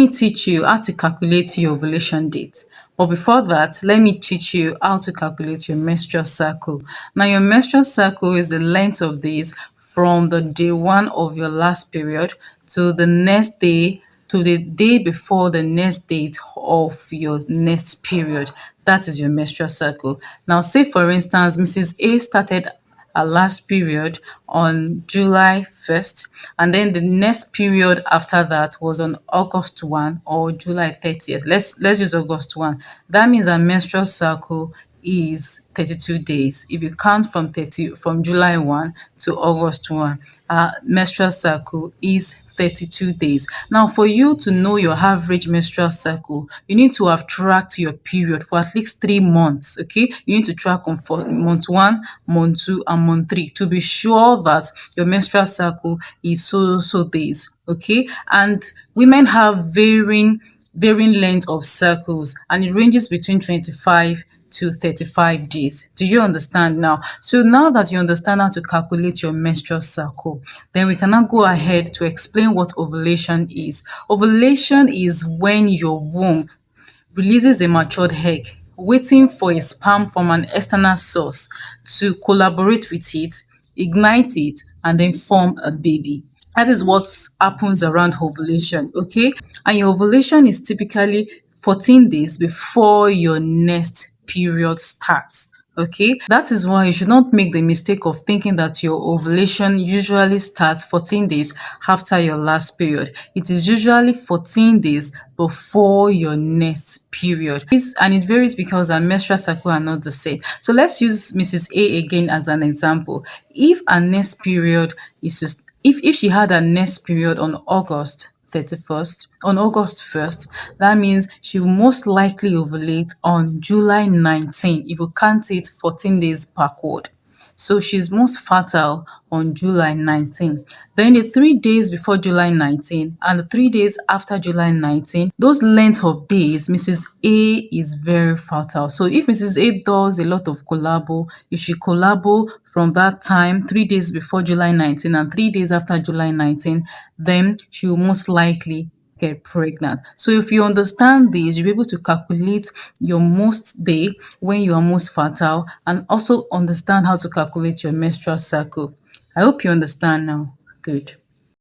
me teach you how to calculate your ovulation date. But before that, let me teach you how to calculate your menstrual cycle. Now, your menstrual cycle is the length of days from the day one of your last period to the next day, to the day before the next date of your next period. That is your menstrual cycle. Now, say for instance, Mrs. A started her last period on July 1st, and then the next period after that was on August 1 or July 30th. Let's use August 1. That means our menstrual cycle is 32 days. If you count from July 1 to August 1, our menstrual cycle is 32 days. Now, for you to know your average menstrual cycle, you need to have tracked your period for at least 3 months. Okay, you need to track on for month one, month two, and month three to be sure that your menstrual cycle is so days. Okay, and women have varying length of cycles, and it ranges between 25 to 35 days. Do you understand now? So now that you understand how to calculate your menstrual cycle, then we can now go ahead to explain what ovulation is. Ovulation is when your womb releases a matured egg, waiting for a sperm from an external source to collaborate with it, ignite it, and then form a baby. That is what happens around ovulation, okay? And your ovulation is typically 14 days before your next period starts. Okay, that is why you should not make the mistake of thinking that your ovulation usually starts 14 days after your last period. It is usually 14 days before your next period. And it varies because our menstrual cycle are not the same. So let's use Mrs. A again as an example. If our next period is just, if she had a next period on August 1st, that means she will most likely ovulate on July 19 if you count it 14 days backward. So she's most fertile on July 19. Then the 3 days before July 19 and the 3 days after July 19, those length of days, Mrs. A is very fertile. So if Mrs. A does a lot of collabo, if she collabo from that time, 3 days before July 19 and 3 days after July 19, then she will most likely get pregnant. So if you understand this, you'll be able to calculate your most day when you are most fertile and also understand how to calculate your menstrual cycle. I hope you understand now. Good.